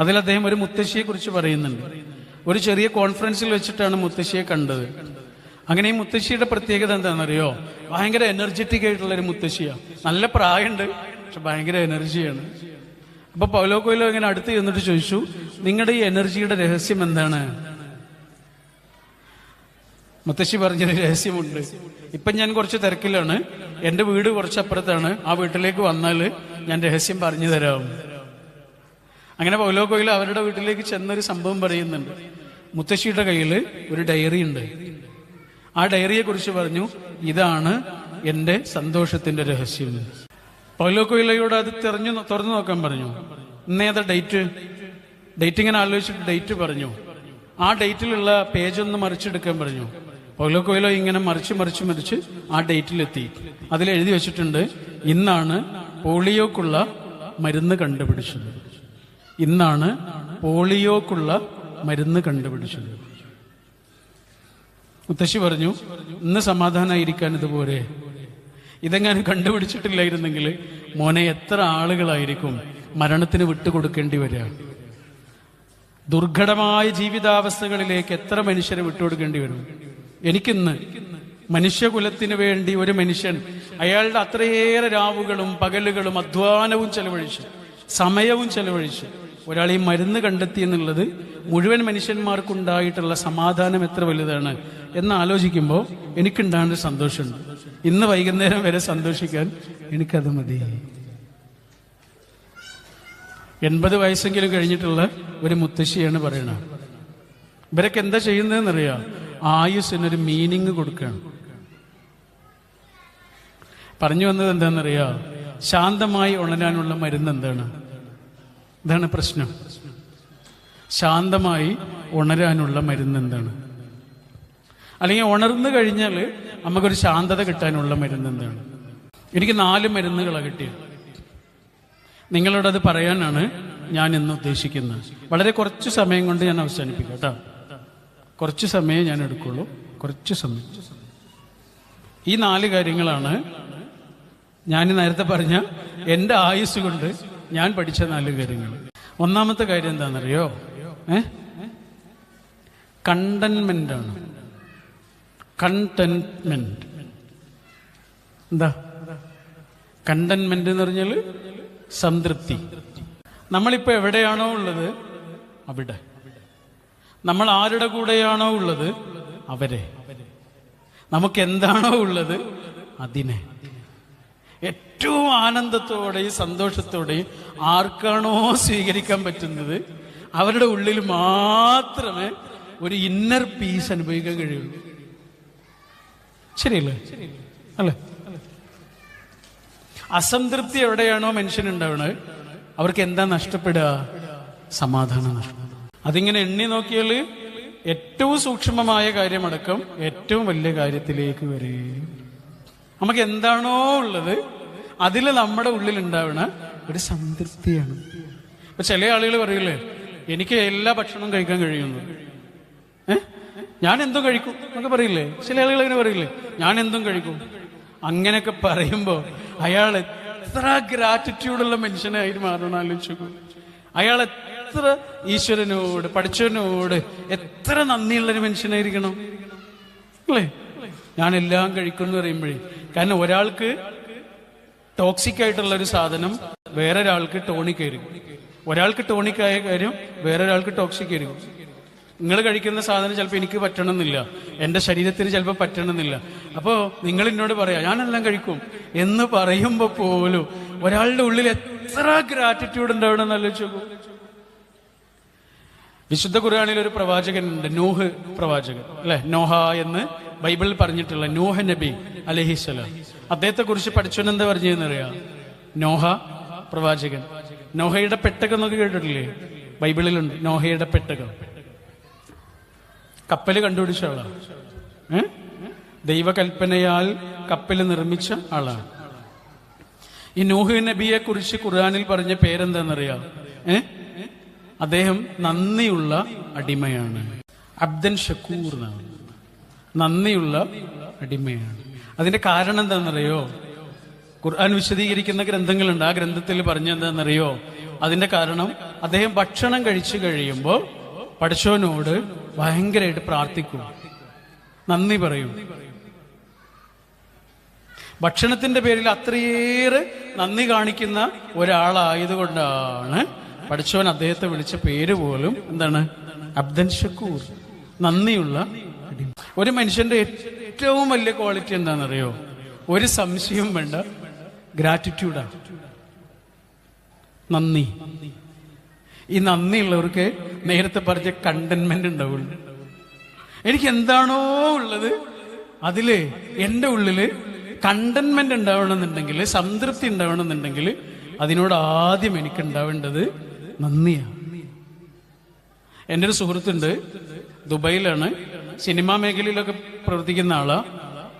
അതിൽ അദ്ദേഹം ഒരു മുത്തശ്ശിയെ കുറിച്ച് പറയുന്നുണ്ട്. ഒരു ചെറിയ കോൺഫറൻസിൽ വെച്ചിട്ടാണ് മുത്തശ്ശിയെ കണ്ടത്. അങ്ങനെ ഈ മുത്തശ്ശിയുടെ പ്രത്യേകത എന്താണെന്നറിയോ? ഭയങ്കര എനർജറ്റിക് ആയിട്ടുള്ള ഒരു മുത്തശ്ശിയാണ്. നല്ല പ്രായമുണ്ട്, പക്ഷെ ഭയങ്കര എനർജിയാണ്. അപ്പൊ പൗലോ കൊയ്ലോ ഇങ്ങനെ അടുത്ത് ചെന്നിട്ട് ചോദിച്ചു, നിങ്ങളുടെ ഈ എനർജിയുടെ രഹസ്യം എന്താണ്? മുത്തശ്ശി പറഞ്ഞൊരു രഹസ്യമുണ്ട്. ഇപ്പം ഞാൻ കുറച്ച് തിരക്കിലാണ്, എൻ്റെ വീട് കുറച്ചപ്പുറത്താണ്, ആ വീട്ടിലേക്ക് വന്നാൽ ഞാൻ രഹസ്യം പറഞ്ഞു തരാം. അങ്ങനെ പൗലോ കൊയ്ലോ അവരുടെ വീട്ടിലേക്ക് ചെന്നൊരു സംഭവം പറയുന്നുണ്ട്. മുത്തശ്ശിയുടെ കയ്യിൽ ഒരു ഡയറി ഉണ്ട്. ആ ഡയറിയെ കുറിച്ച് പറഞ്ഞു, ഇതാണ് എൻ്റെ സന്തോഷത്തിന്റെ രഹസ്യം. പൗലോ കൊയ്ലോയോട് അത് തുറന്നു നോക്കാൻ പറഞ്ഞു. ഇന്നേതാ ഡേറ്റ്? ഇങ്ങനെ ആലോചിച്ചിട്ട് ഡേറ്റ് പറഞ്ഞു. ആ ഡേറ്റിലുള്ള പേജ് ഒന്ന് മറിച്ചെടുക്കാൻ പറഞ്ഞു. പൗലോ കൊയ്ലോ ഇങ്ങനെ മറിച്ച് ആ ഡേറ്റിലെത്തി. അതിലെഴുതി വെച്ചിട്ടുണ്ട്, ഇന്നാണ് പോളിയോക്കുള്ള മരുന്ന് കണ്ടുപിടിച്ചത്. ഇന്നാണ് പോളിയോക്കുള്ള മരുന്ന് കണ്ടുപിടിച്ചത്. മുത്തശ്ശി പറഞ്ഞു, ഇന്ന് സമാധാനമായിരിക്കാൻ ഇതുപോലെ. ഇതെങ്ങാനും കണ്ടുപിടിച്ചിട്ടില്ലായിരുന്നെങ്കിൽ മോനെ എത്ര ആളുകളായിരിക്കും മരണത്തിന് വിട്ടുകൊടുക്കേണ്ടി വരിക. ദുർഘടമായ ജീവിതാവസ്ഥകളിലേക്ക് എത്ര മനുഷ്യരെ വിട്ടുകൊടുക്കേണ്ടി വരും. എനിക്കിന്ന് മനുഷ്യകുലത്തിന് വേണ്ടി ഒരു മനുഷ്യൻ അയാളുടെ അത്രയേറെ രാവുകളും പകലുകളും അധ്വാനവും ചെലവഴിച്ച് സമയവും ചെലവഴിച്ച് ഒരാൾ ഈ മരുന്ന് കണ്ടെത്തി എന്നുള്ളത് മുഴുവൻ മനുഷ്യന്മാർക്കുണ്ടായിട്ടുള്ള സമാധാനം എത്ര വലുതാണ് എന്ന് ആലോചിക്കുമ്പോൾ എനിക്കുണ്ടാകുന്ന സന്തോഷമുണ്ട്. ഇന്ന് വൈകുന്നേരം വരെ സന്തോഷിക്കാൻ എനിക്കത് മതി. 80 വയസ്സെങ്കിലും കഴിഞ്ഞിട്ടുള്ള ഒരു മുത്തശ്ശിയാണ് പറയണത്. ഇവരൊക്കെ എന്താ ചെയ്യുന്നതെന്നറിയാം? ആയുസ്സിനൊരു മീനിങ് കൊടുക്കുകയാണ്. പറഞ്ഞു വന്നത് എന്താണെന്നറിയാം? ശാന്തമായി ഉണരാനുള്ള മരുന്ന് എന്താണ്? ഇതാണ് പ്രശ്നം. ശാന്തമായി ഉണരാനുള്ള മരുന്ന് എന്താണ്? അല്ലെങ്കിൽ ഉണർന്നു കഴിഞ്ഞാൽ നമുക്കൊരു ശാന്തത കിട്ടാനുള്ള മരുന്ന് എന്താണ്? എനിക്ക് 4 മരുന്നുകളാണ് കിട്ടിയത്. നിങ്ങളോടത് പറയാനാണ് ഞാൻ ഇന്ന് ഉദ്ദേശിക്കുന്നത്. വളരെ കുറച്ച് സമയം കൊണ്ട് ഞാൻ അവസാനിപ്പിക്കാം കേട്ടോ. കുറച്ച് സമയം ഞാൻ എടുക്കുള്ളൂ, കുറച്ച് സമയം. ഈ 4 കാര്യങ്ങളാണ് ഞാൻ നേരത്തെ പറഞ്ഞ എൻ്റെ ആയുസ് കൊണ്ട് ഞാൻ പഠിച്ച 4 കാര്യങ്ങൾ. ഒന്നാമത്തെ കാര്യം എന്താണെന്നറിയോ? കണ്ടന്റ്മെന്റ് ആണ്. കണ്ടന്റ്മെന്റ് എന്താ? കണ്ടന്റ്മെന്റ് എന്ന് പറഞ്ഞാൽ സംതൃപ്തി. നമ്മളിപ്പോ എവിടെയാണോ ഉള്ളത് അവിടെ, നമ്മൾ ആരുടെ കൂടെയാണോ ഉള്ളത് അവരെ, നമുക്ക് എന്താണോ ഉള്ളത് അതിനെ ഏറ്റവും ആനന്ദത്തോടെയും സന്തോഷത്തോടെയും ആർക്കാണോ സ്വീകരിക്കാൻ പറ്റുന്നത് അവരുടെ ഉള്ളിൽ മാത്രമേ ഒരു ഇന്നർ പീസ് അനുഭവിക്കാൻ കഴിയുള്ളൂ. ശരിയല്ലേ? അല്ലേ? അസംതൃപ്തി എവിടെയാണോ മനുഷ്യനുണ്ടാവണത് അവർക്ക് എന്താ നഷ്ടപ്പെടുക? സമാധാനം നഷ്ടപ്പെടുക. അതിങ്ങനെ എണ്ണി നോക്കിയാൽ ഏറ്റവും സൂക്ഷ്മമായ കാര്യമടക്കം ഏറ്റവും വലിയ കാര്യത്തിലേക്ക് വരികയും നമുക്ക് എന്താണോ ഉള്ളത് അതിൽ നമ്മുടെ ഉള്ളിൽ ഉണ്ടാവണ ഒരു സംതൃപ്തിയാണ്. ഇപ്പൊ ചില ആളുകൾ പറയില്ലേ, എനിക്ക് എല്ലാ ഭക്ഷണവും കഴിക്കാൻ കഴിയുന്നു, ഞാൻ എന്തും കഴിക്കും എന്നൊക്കെ പറയില്ലേ? ചില ആളുകൾ അങ്ങനെ പറയില്ലേ, ഞാൻ എന്തും കഴിക്കും. അങ്ങനെയൊക്കെ പറയുമ്പോ അയാൾ എത്ര ഗ്രാറ്റിറ്റ്യൂഡുള്ള മനുഷ്യനായിട്ട് മാറണം ആലോചിച്ചു. അയാൾ എത്ര ഈശ്വരനോട് പഠിച്ചവനോട് എത്ര നന്ദിയുള്ളൊരു മനുഷ്യനായിരിക്കണം അല്ലേ? ഞാൻ എല്ലാം കഴിക്കും എന്ന് പറയുമ്പോഴേ, കാരണം ഒരാൾക്ക് ടോക്സിക് ആയിട്ടുള്ള ഒരു സാധനം വേറൊരാൾക്ക് ടോണിക് ആയിരിക്കും. ഒരാൾക്ക് ടോണിക് ആയ കാര്യം വേറൊരാൾക്ക് ടോക്സിക് ആയിരിക്കും. നിങ്ങൾ കഴിക്കുന്ന സാധനം ചിലപ്പോൾ എനിക്ക് പറ്റണമെന്നില്ല, എൻ്റെ ശരീരത്തിന് ചിലപ്പോൾ പറ്റണമെന്നില്ല. അപ്പോൾ നിങ്ങൾ എന്നോട് പറയാം ഞാനെല്ലാം കഴിക്കും എന്ന് പറയുമ്പോൾ പോലും ഒരാളുടെ ഉള്ളിൽ എത്ര ഗ്രാറ്റിറ്റ്യൂഡ് ഉണ്ടാവണമെന്ന് ആലോചിച്ച് നോക്കൂ. വിശുദ്ധ ഖുർആനിൽ ഒരു പ്രവാചകനുണ്ട്, നൂഹ് പ്രവാചകൻ അല്ലെ? നോഹ എന്ന് ബൈബിളിൽ പറഞ്ഞിട്ടുള്ള നൂഹ് നബി അലൈഹിസ്സലാം. അദ്ദേഹത്തെ കുറിച്ച് പഠിച്ചോനെന്താ പറഞ്ഞതെന്നറിയാം? നോഹ പ്രവാചകൻ. നോഹയുടെ പെട്ടകം എന്നൊക്കെ കേട്ടിട്ടില്ലേ? ബൈബിളിലുണ്ട് നോഹയുടെ പെട്ടകം. കപ്പല് കണ്ടുപിടിച്ച ആളാണ്. ദൈവകൽപ്പനയാൽ കപ്പല് നിർമ്മിച്ച ആളാണ്. ഈ നൂഹ് നബിയെ കുറിച്ച് ഖുർആനിൽ പറഞ്ഞ പേരെന്താണെന്നറിയാം? അദ്ദേഹം നന്ദിയുള്ള അടിമയാണ്. അബ്ദൻ ഷക്കൂർ എന്നാണ്. നന്ദിയുള്ള അടിമയാണ്. അതിന്റെ കാരണം എന്താണെന്നറിയോ? ഖുർആൻ വിശദീകരിക്കുന്ന ഗ്രന്ഥങ്ങളുണ്ട്. ആ ഗ്രന്ഥത്തിൽ പറഞ്ഞെന്താണെന്നറിയോ? അതിന്റെ കാരണം അദ്ദേഹം ഭക്ഷണം കഴിച്ചു കഴിയുമ്പോൾ പടച്ചോനോട് ഭയങ്കരമായിട്ട് പ്രാർത്ഥിക്കും, നന്ദി പറയും. ഭക്ഷണത്തിന്റെ പേരിൽ അത്രയേറെ നന്ദി കാണിക്കുന്ന ഒരാളായതുകൊണ്ടാണ് പടച്ചോൻ അദ്ദേഹത്തെ വിളിച്ച പേര് പോലും എന്താണ്? അബ്ദൻ ഷക്കൂർ, നന്ദിയുള്ള അടിമ. ഒരു മനുഷ്യന്റെ ഏറ്റവും വലിയ ക്വാളിറ്റി എന്താണെന്നറിയോ? ഒരു സംശയവും വേണ്ട, ഗ്രാറ്റിറ്റ്യൂഡാണ്, നന്ദി. ഈ നന്ദിയുള്ളവർക്ക് നേരത്തെ പറഞ്ഞ കണ്ടന്റ്മെന്റ് ഉണ്ടാവുള്ളൂ. എനിക്ക് എന്താണോ ഉള്ളത് അതില് എൻ്റെ ഉള്ളില് കണ്ടന്റ്മെന്റ് ഉണ്ടാവണമെന്നുണ്ടെങ്കിൽ, സംതൃപ്തി ഉണ്ടാവണമെന്നുണ്ടെങ്കിൽ അതിനോട് ആദ്യം എനിക്ക് ഉണ്ടാവേണ്ടത് നന്ദിയാണ്. എൻ്റെ ഒരു സുഹൃത്തുണ്ട്, ദുബൈയിലാണ്, സിനിമാ മേഖലയിലൊക്കെ പ്രവർത്തിക്കുന്ന ആളാ.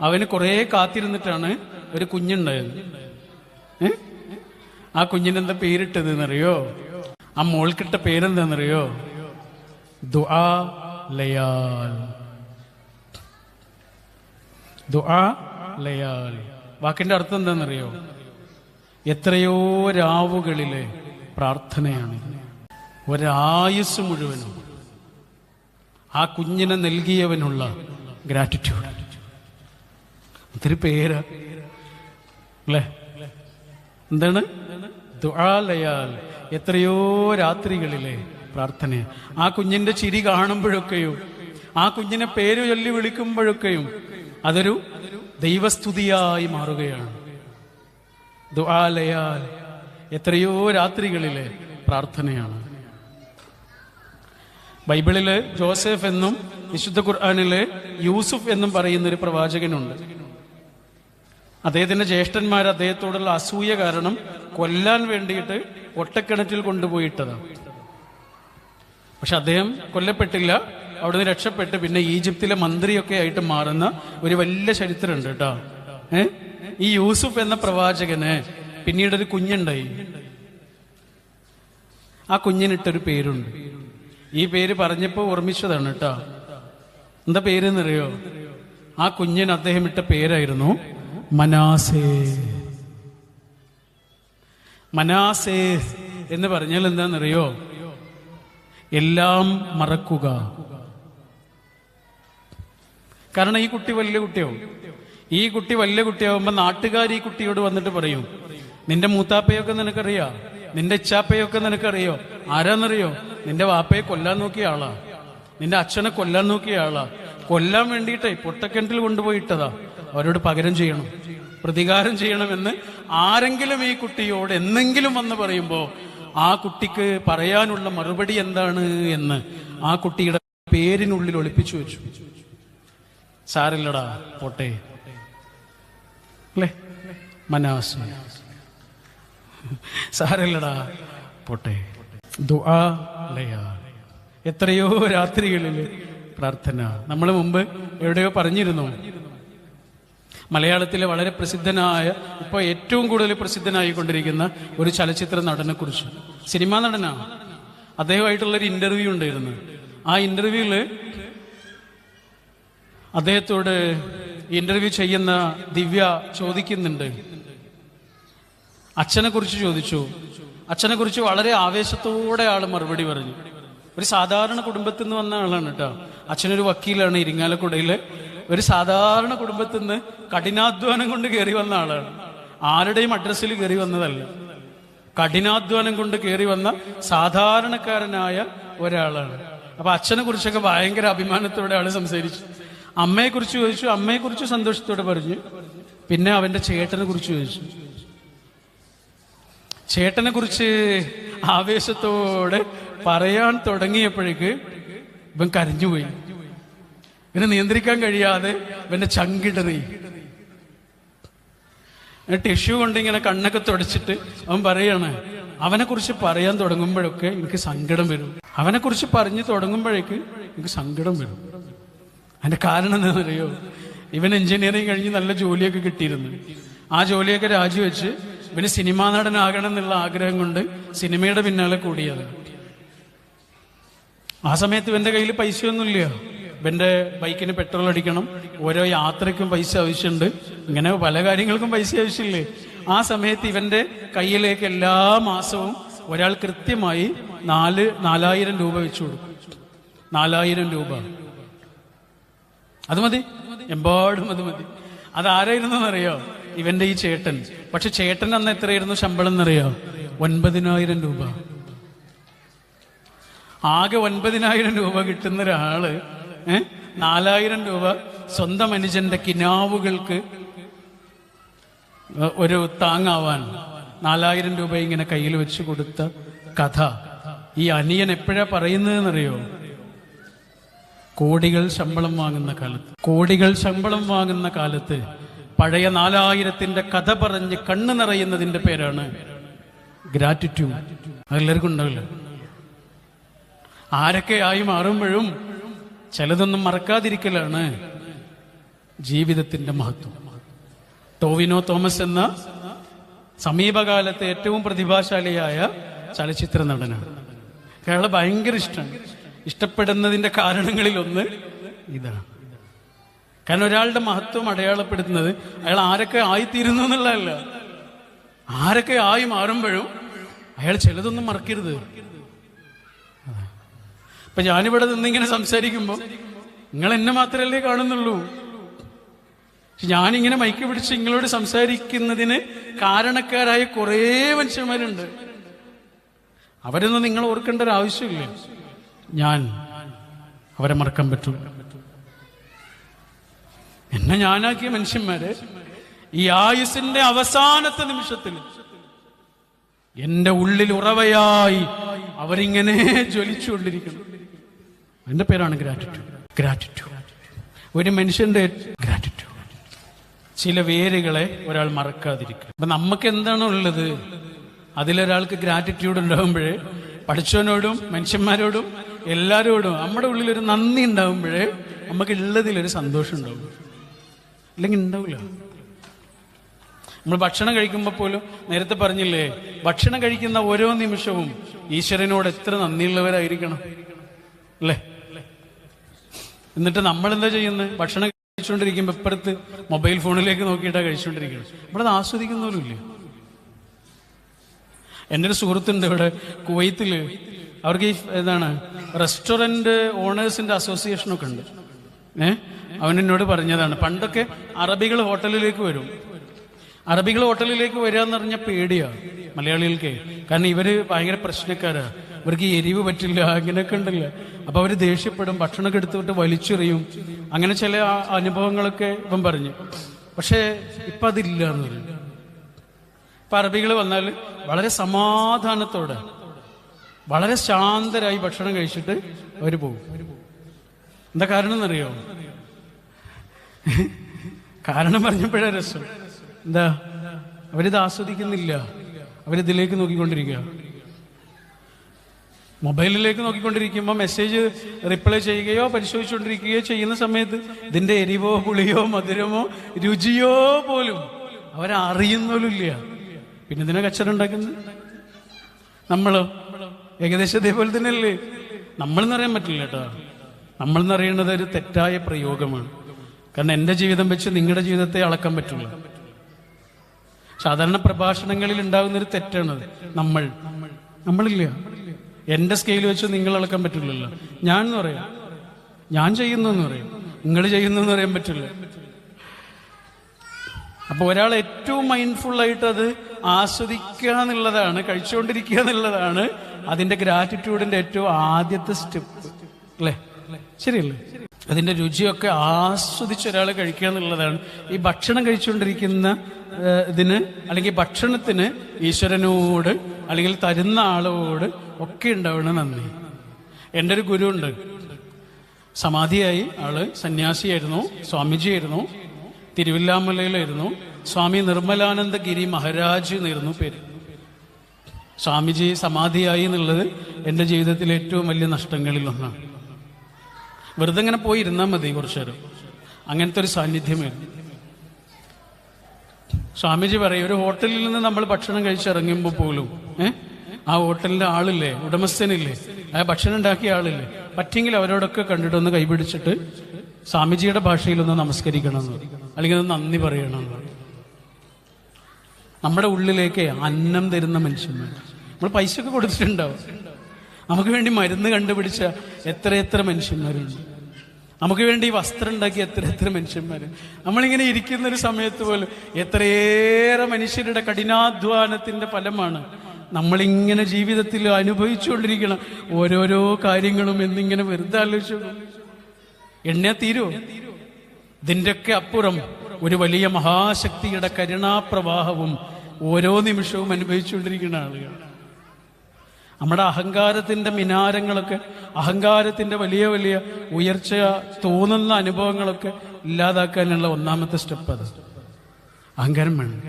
അവന് കുറെ കാത്തിരുന്നിട്ടാണ് ഒരു കുഞ്ഞുണ്ടായത്. ആ കുഞ്ഞിനെന്താ പേരിട്ടത് എന്നറിയോ? ആ മോൾക്കിട്ട പേരെന്താന്നറിയോ? ദുആ ലയാൽ. ദുആ ലയാൽ വാക്കിന്റെ അർത്ഥം എന്താണെന്നറിയോ? എത്രയോ രാവുകളിലെ പ്രാർത്ഥനയാണ്. ഒരായുസ് മുഴുവനും ആ കുഞ്ഞിനെ നൽകിയവനുള്ള ഗ്രാറ്റിറ്റ്യൂഡ്. ഒത്തിരി പേര് അല്ലേ? എന്താണ്? ദുആ ലയാൽ, എത്രയോ രാത്രികളിലെ പ്രാർത്ഥന. ആ കുഞ്ഞിന്റെ ചിരി കാണുമ്പോഴൊക്കെയും, ആ കുഞ്ഞിനെ പേര് ചൊല്ലി വിളിക്കുമ്പോഴൊക്കെയും അതൊരു ദൈവസ്തുതിയായി മാറുകയാണ്. ദുആ ലയാൽ, എത്രയോ രാത്രികളിലെ പ്രാർത്ഥനയാണ്. ബൈബിളില് ജോസഫ് എന്നും വിശുദ്ധ ഖുർആനില് യൂസുഫ് എന്നും പറയുന്ന ഒരു പ്രവാചകനുണ്ട്. അദ്ദേഹത്തിന്റെ ജ്യേഷ്ഠന്മാർ അദ്ദേഹത്തോടുള്ള അസൂയ കാരണം കൊല്ലാൻ വേണ്ടിയിട്ട് ഒട്ടക്കിണറ്റിൽ കൊണ്ടുപോയിട്ടതാണ്. പക്ഷെ അദ്ദേഹം കൊല്ലപ്പെട്ടില്ല, അവിടുന്ന് രക്ഷപ്പെട്ട് പിന്നെ ഈജിപ്തിലെ മന്ത്രിയൊക്കെ ആയിട്ട് മാറുന്ന ഒരു വലിയ ചരിത്രമുണ്ട് കേട്ടോ. ഈ യൂസുഫ് എന്ന പ്രവാചകന് പിന്നീടൊരു കുഞ്ഞുണ്ടായി. ആ കുഞ്ഞിനിട്ടൊരു പേരുണ്ട്. ഈ പേര് പറഞ്ഞപ്പോ ഓർമ്മിച്ചതാണ് കേട്ടോ. എന്താ പേരെന്നറിയോ? ആ കുഞ്ഞിന് അദ്ദേഹം ഇട്ട പേരായിരുന്നു മനാസേ. മനാസേ എന്ന് പറഞ്ഞാൽ എന്താണെന്നറിയോ? എല്ലാം മറക്കുക. കാരണം ഈ കുട്ടി വലിയ കുട്ടിയാവും. ഈ കുട്ടി വലിയ കുട്ടിയാവുമ്പോ നാട്ടുകാർ ഈ കുട്ടിയോട് വന്നിട്ട് പറയും, നിന്റെ മൂത്താപ്പയൊക്കെ നിനക്കറിയോ? നിന്റെ ഇച്ചാപ്പയൊക്കെ നിനക്കറിയോ? ആരാന്നറിയോ? നിന്റെ വാപ്പയെ കൊല്ലാൻ നോക്കിയ ആളാ, നിന്റെ അച്ഛനെ കൊല്ലാൻ നോക്കിയ ആളാ. കൊല്ലാൻ വേണ്ടിയിട്ടേ പൊട്ടക്കിണറ്റിൽ കൊണ്ടുപോയിട്ടതാ. അവരോട് പകരം ചെയ്യണം, പ്രതികാരം ചെയ്യണമെന്ന് ആരെങ്കിലും ഈ കുട്ടിയോട് എന്തെങ്കിലും വന്ന് പറയുമ്പോ ആ കുട്ടിക്ക് പറയാനുള്ള മറുപടി എന്താണ് എന്ന് ആ കുട്ടിയുടെ പേരിനുള്ളിൽ ഒളിപ്പിച്ചു വെച്ചു. സാരില്ലടാ പോട്ടെ അല്ലേ? മനാസ്. സാരില്ലടാ പോട്ടെ. ദുആ ലയാൽ, എത്രയോ രാത്രികളിൽ പ്രാർത്ഥന. നമ്മൾ മുമ്പ് എവിടെയോ പറഞ്ഞിരുന്നു, മലയാളത്തിലെ വളരെ പ്രസിദ്ധനായ, ഇപ്പൊ ഏറ്റവും കൂടുതൽ പ്രസിദ്ധനായിക്കൊണ്ടിരിക്കുന്ന ഒരു ചലച്ചിത്ര നടനെ കുറിച്ച്, സിനിമാ നടനാണ്. അദ്ദേഹമായിട്ടുള്ളൊരു ഇന്റർവ്യൂ ഉണ്ടായിരുന്നു. ആ ഇന്റർവ്യൂവില് അദ്ദേഹത്തോട് ഇന്റർവ്യൂ ചെയ്യുന്ന ദിവ്യ ചോദിക്കുന്നുണ്ട്, അച്ഛനെ കുറിച്ച് ചോദിച്ചു. അച്ഛനെ കുറിച്ച് വളരെ ആവേശത്തോടെ ആള് മറുപടി പറഞ്ഞു. ഒരു സാധാരണ കുടുംബത്തിൽ നിന്ന് വന്ന ആളാണ് കേട്ടോ. അച്ഛനൊരു വക്കീലാണ് ഇരിങ്ങാലക്കുടയിലെ. ഒരു സാധാരണ കുടുംബത്തിൽ നിന്ന് കഠിനാധ്വാനം കൊണ്ട് കയറി വന്ന ആളാണ്. ആരുടെയും അഡ്രസ്സിൽ കയറി വന്നതല്ല. കഠിനാധ്വാനം കൊണ്ട് കയറി വന്ന സാധാരണക്കാരനായ ഒരാളാണ്. അപ്പൊ അച്ഛനെ കുറിച്ചൊക്കെ ഭയങ്കര അഭിമാനത്തോടെ ആള് സംസാരിച്ചു. അമ്മയെ കുറിച്ച് ചോദിച്ചു, അമ്മയെ കുറിച്ച് സന്തോഷത്തോടെ പറഞ്ഞു. പിന്നെ അവന്റെ ചേട്ടനെ കുറിച്ച് ചോദിച്ചു. ചേട്ടനെ കുറിച്ച് ആവേശത്തോടെ പറയാൻ തുടങ്ങിയപ്പോഴേക്ക് ഇവൻ കരഞ്ഞുപോയി. ഇവനെ നിയന്ത്രിക്കാൻ കഴിയാതെ ഇവന്റെ ചങ്കിടറി. ടിഷ്യൂ കൊണ്ട് ഇങ്ങനെ കണ്ണൊക്കെ തുടച്ചിട്ട് അവൻ പറയാണ്, അവനെ കുറിച്ച് പറയാൻ തുടങ്ങുമ്പോഴൊക്കെ എനിക്ക് സങ്കടം വരും. അവനെ കുറിച്ച് പറഞ്ഞു തുടങ്ങുമ്പോഴേക്ക് എനിക്ക് സങ്കടം വരും. അതിന്റെ കാരണം എന്താണെന്നറിയോ? ഇവൻ എഞ്ചിനീയറിംഗ് കഴിഞ്ഞ് നല്ല ജോലിയൊക്കെ കിട്ടിയിരുന്നു. ആ ജോലിയൊക്കെ രാജിവെച്ച് ഇവന് സിനിമാ നടനാകണം എന്നുള്ള ആഗ്രഹം കൊണ്ട് സിനിമയുടെ പിന്നാലെ കൂടിയത്. ആ സമയത്ത് ഇവന്റെ കയ്യിൽ പൈസയൊന്നുമില്ല. ഇവന്റെ ബൈക്കിന് പെട്രോൾ അടിക്കണം, ഓരോ യാത്രയ്ക്കും പൈസ ആവശ്യമുണ്ട്, ഇങ്ങനെ പല കാര്യങ്ങൾക്കും പൈസ ആവശ്യമില്ലേ. ആ സമയത്ത് ഇവന്റെ കയ്യിലേക്ക് എല്ലാ മാസവും ഒരാൾ കൃത്യമായി 4,000 രൂപ വെച്ചു കൊടുക്കും. 4,000 രൂപ. അത് മതി, എമ്പാടും അത് മതി. അതാരായിരുന്നറിയോ? ഇവന്റെ ഈ ചേട്ടൻ. പക്ഷെ ചേട്ടൻ അന്ന് എത്രയായിരുന്നു ശമ്പളം എന്നറിയോ? 9,000 രൂപ. ആകെ 9,000 രൂപ കിട്ടുന്ന ഒരാള് 4,000 രൂപ സ്വന്തം അനുജന്റെ കിനാവുകൾക്ക് ഒരു താങ്ങാവാൻ 4,000 രൂപ ഇങ്ങനെ കയ്യിൽ വെച്ച് കൊടുത്ത കഥ ഈ അനിയൻ എപ്പോഴാ പറയുന്നതെന്നറിയോ? കോടികൾ ശമ്പളം വാങ്ങുന്ന കാലത്ത് പഴയ 4,000ന്റെ കഥ പറഞ്ഞ് കണ്ണു നിറയുന്നതിന്റെ പേരാണ് ഗ്രാറ്റിറ്റ്യൂഡ്. അതെല്ലാവർക്കും ഉണ്ടാവില്ല. ആരൊക്കെ ആയി മാറുമ്പോഴും ചിലതൊന്നും മറക്കാതിരിക്കലാണ് ജീവിതത്തിന്റെ മഹത്വം. ടോവിനോ തോമസ് എന്ന സമീപകാലത്തെ ഏറ്റവും പ്രതിഭാശാലിയായ ചലച്ചിത്ര നടനാണ്. അയാളെ ഭയങ്കര ഇഷ്ടമാണ്. ഇഷ്ടപ്പെടുന്നതിന്റെ കാരണങ്ങളിൽ ഒന്ന് ഇതാണ്. കാരണം ഒരാളുടെ മഹത്വം അടയാളപ്പെടുത്തുന്നത് അയാൾ ആരൊക്കെ ആയിത്തീരുന്നു എന്നുള്ളതല്ല, ആരൊക്കെ ആയി മാറുമ്പോഴും അയാൾ ചിലതൊന്നും മറക്കരുത്. ഇപ്പൊ ഞാനിവിടെ നിന്നിങ്ങനെ സംസാരിക്കുമ്പോൾ നിങ്ങൾ എന്നെ മാത്രമല്ലേ കാണുന്നുള്ളൂ. ഞാനിങ്ങനെ മൈക്ക് പിടിച്ച് നിങ്ങളോട് സംസാരിക്കുന്നതിന് കാരണക്കാരായ കുറേ മനുഷ്യന്മാരുണ്ട്. അവരൊന്നും നിങ്ങൾ ഓർക്കേണ്ട ഒരു ആവശ്യമില്ല. ഞാൻ അവരെ മറക്കാൻ പറ്റൂ. എന്നെ ഞാനാക്കിയ മനുഷ്യന്മാര് ഈ ആയുസിന്റെ അവസാനത്തെ നിമിഷത്തിൽ എന്റെ ഉള്ളിൽ ഉറവയായി അവരിങ്ങനെ ജ്വലിച്ചുകൊണ്ടിരിക്കുന്നു. എന്റെ പേരാണ് ഗ്രാറ്റിറ്റ്യൂഡ്. ഒരു മനുഷ്യന്റെ ഗ്രാറ്റിറ്റ്യൂഡ്. ചില വേരുകളെ ഒരാൾ മറക്കാതിരിക്കുക. അപ്പൊ നമുക്ക് എന്താണോ ഉള്ളത് അതിലൊരാൾക്ക് ഗ്രാറ്റിറ്റ്യൂഡ് ഉണ്ടാകുമ്പോഴേ, പഠിച്ചവനോടും മനുഷ്യന്മാരോടും എല്ലാരോടും നമ്മുടെ ഉള്ളിലൊരു നന്ദി ഉണ്ടാകുമ്പോഴേ നമുക്ക് ഉള്ളതിലൊരു സന്തോഷം ഉണ്ടാവും. ഇല്ലെങ്കിൽ ഉണ്ടാവില്ല. നമ്മൾ ഭക്ഷണം കഴിക്കുമ്പോൾ പോലും നേരത്തെ പറഞ്ഞില്ലേ, ഭക്ഷണം കഴിക്കുന്ന ഓരോ നിമിഷവും ഈശ്വരനോട് എത്ര നന്ദിയുള്ളവരായിരിക്കണം അല്ലേ? എന്നിട്ട് നമ്മൾ എന്താ ചെയ്യുന്നത്? ഭക്ഷണം കഴിച്ചുകൊണ്ടിരിക്കുമ്പോൾ ഇപ്പുറത്ത് മൊബൈൽ ഫോണിലേക്ക് നോക്കിയിട്ടാണ് കഴിച്ചുകൊണ്ടിരിക്കുന്നത്. നമ്മളത് ആസ്വദിക്കുന്നവരില്ലേ? എൻ്റെ ഒരു സുഹൃത്തുണ്ട് ഇവിടെ കുവൈത്തില്. അവർക്ക് ഈ റെസ്റ്റോറന്റ് ഓണേഴ്സിന്റെ അസോസിയേഷനൊക്കെ ഉണ്ട്. അവൻ എന്നോട് പറഞ്ഞതാണ്, പണ്ടൊക്കെ അറബികൾ ഹോട്ടലിലേക്ക് വരും. അറബികൾ ഹോട്ടലിലേക്ക് വരിക എന്ന് പറഞ്ഞാൽ പേടിയാ മലയാളികൾക്ക്. കാരണം ഇവര് ഭയങ്കര പ്രശ്നക്കാരാ, ഇവർക്ക് എരിവ് പറ്റില്ല, അങ്ങനെയൊക്കെ ഉണ്ടല്ല. അപ്പൊ അവര് ദേഷ്യപ്പെടും, ഭക്ഷണമൊക്കെ എടുത്തുവിട്ട് വലിച്ചെറിയും. അങ്ങനെ ചില അനുഭവങ്ങളൊക്കെ ഇവൻ പറഞ്ഞു. പക്ഷെ ഇപ്പൊ അതില്ല എന്ന് പറഞ്ഞു. ഇപ്പൊ അറബികൾ വന്നാൽ വളരെ സമാധാനത്തോടെ വളരെ ശാന്തരായി ഭക്ഷണം കഴിച്ചിട്ട് അവര് പോകും. എന്താ കാരണം എന്നറിയോ? കാരണം പറഞ്ഞപ്പോഴേ രസം. എന്താ? അവരിത് ആസ്വദിക്കുന്നില്ല, അവരിതിലേക്ക് നോക്കിക്കൊണ്ടിരിക്കുക. മൊബൈലിലേക്ക് നോക്കിക്കൊണ്ടിരിക്കുമ്പോൾ മെസ്സേജ് റിപ്ലൈ ചെയ്യുകയോ പരിശോധിച്ചുകൊണ്ടിരിക്കുകയോ ചെയ്യുന്ന സമയത്ത് ഇതിന്റെ എരിവോ പുളിയോ മധുരമോ രുചിയോ പോലും അവരറിയുന്നോലില്ല. പിന്നെ ഇതിനെ കച്ചറ ഉണ്ടാക്കുന്നത് നമ്മളോ? ഏകദേശം ഇതേപോലെ തന്നെയല്ലേ? നമ്മളെന്ന് അറിയാൻ പറ്റില്ല കേട്ടോ. നമ്മളെന്ന് അറിയുന്നത് ഒരു തെറ്റായ പ്രയോഗമാണ്. കാരണം എൻ്റെ ജീവിതം വെച്ച് നിങ്ങളുടെ ജീവിതത്തെ അളക്കാൻ പറ്റില്ല. സാധാരണ പ്രഭാഷണങ്ങളിൽ ഉണ്ടാകുന്നൊരു തെറ്റാണത്. നമ്മളില്ല. എൻ്റെ സ്കെയിൽ വെച്ച് നിങ്ങൾ അളക്കാൻ പറ്റില്ലല്ലോ. ഞാൻ എന്ന് പറയാം, ഞാൻ ചെയ്യുന്നു എന്ന് പറയും, നിങ്ങൾ ചെയ്യുന്നു എന്ന് പറയാൻ പറ്റില്ല. അപ്പൊ ഒരാൾ ഏറ്റവും മൈൻഡ്ഫുൾ ആയിട്ട് അത് ആസ്വദിക്കുക എന്നുള്ളതാണ്, കഴിച്ചുകൊണ്ടിരിക്കുക എന്നുള്ളതാണ് അതിന്റെ ഗ്രാറ്റിറ്റ്യൂഡിന്റെ ഏറ്റവും ആദ്യത്തെ സ്റ്റെപ്പ് അല്ലേ? ശരിയല്ലേ? അതിന്റെ രുചിയൊക്കെ ആസ്വദിച്ച് ഒരാൾ കഴിക്കുക എന്നുള്ളതാണ്. ഈ ഭക്ഷണം കഴിച്ചുകൊണ്ടിരിക്കുന്ന ഇതിന് അല്ലെങ്കിൽ ഭക്ഷണത്തിന് ഈശ്വരനോട് അല്ലെങ്കിൽ തരുന്ന ആളോട് ഒക്കെ ഉണ്ടാവണം നന്ദി. എൻ്റെ ഒരു ഗുരു ഉണ്ട്, സമാധിയായി. ആള് സന്യാസിയായിരുന്നു, സ്വാമിജിയായിരുന്നു, തിരുവില്ലാമലയിലായിരുന്നു. സ്വാമി നിർമ്മലാനന്ദ ഗിരി മഹാരാജ് എന്നായിരുന്നു പേര്. സ്വാമിജി സമാധിയായി എന്നുള്ളത് എൻ്റെ ജീവിതത്തിലെ ഏറ്റവും വലിയ നഷ്ടങ്ങളിൽ ഒന്നാണ്. വെറുതെ ഇങ്ങനെ പോയി ഇരുന്നാൽ മതി കുറച്ചു നേരം, അങ്ങനത്തെ ഒരു സാന്നിധ്യമായിരുന്നു. സ്വാമിജി പറയും, ഒരു ഹോട്ടലിൽ നിന്ന് നമ്മൾ ഭക്ഷണം കഴിച്ചിറങ്ങുമ്പോൾ പോലും ആ ഹോട്ടലിന്റെ ആളില്ലേ, ഉടമസ്ഥനില്ലേ, ആ ഭക്ഷണം ഉണ്ടാക്കിയ ആളില്ലേ, പറ്റെങ്കിൽ അവരോടൊക്കെ കണ്ടിട്ടൊന്ന് കൈപിടിച്ചിട്ട് സ്വാമിജിയുടെ ഭാഷയിലൊന്ന് നമസ്കരിക്കണം എന്ന്, അല്ലെങ്കിൽ ഒന്ന് നന്ദി പറയണം എന്ന്. നമ്മുടെ ഉള്ളിലേക്ക് അന്നം തരുന്ന മനുഷ്യന്മാർ. നമ്മൾ പൈസയൊക്കെ കൊടുത്തിട്ടുണ്ടാവും. നമുക്ക് വേണ്ടി മരുന്ന് കണ്ടുപിടിച്ച എത്രയെത്ര മനുഷ്യന്മാരുണ്ട്. നമുക്ക് വേണ്ടി വസ്ത്രം ഉണ്ടാക്കിയ എത്ര മനുഷ്യന്മാർ. നമ്മളിങ്ങനെ ഇരിക്കുന്നൊരു സമയത്ത് പോലും എത്രയേറെ മനുഷ്യരുടെ കഠിനാധ്വാനത്തിന്റെ ഫലമാണ് നമ്മളിങ്ങനെ ജീവിതത്തിൽ അനുഭവിച്ചുകൊണ്ടിരിക്കണം ഓരോരോ കാര്യങ്ങളും എന്നിങ്ങനെ വെറുതെ ആലോചിച്ചു. എണ്ണ തീരുമോ? ഇതിൻ്റെയൊക്കെ അപ്പുറം ഒരു വലിയ മഹാശക്തിയുടെ കരുണാപ്രവാഹവും ഓരോ നിമിഷവും അനുഭവിച്ചുകൊണ്ടിരിക്കുന്ന ആളുകൾ. നമ്മുടെ അഹങ്കാരത്തിന്റെ മിനാരങ്ങളൊക്കെ, അഹങ്കാരത്തിന്റെ വലിയ വലിയ ഉയർച്ച തോന്നുന്ന അനുഭവങ്ങളൊക്കെ ഇല്ലാതാക്കാനുള്ള ഒന്നാമത്തെ സ്റ്റെപ്പ് അത്. അഹങ്കാരം വേണം.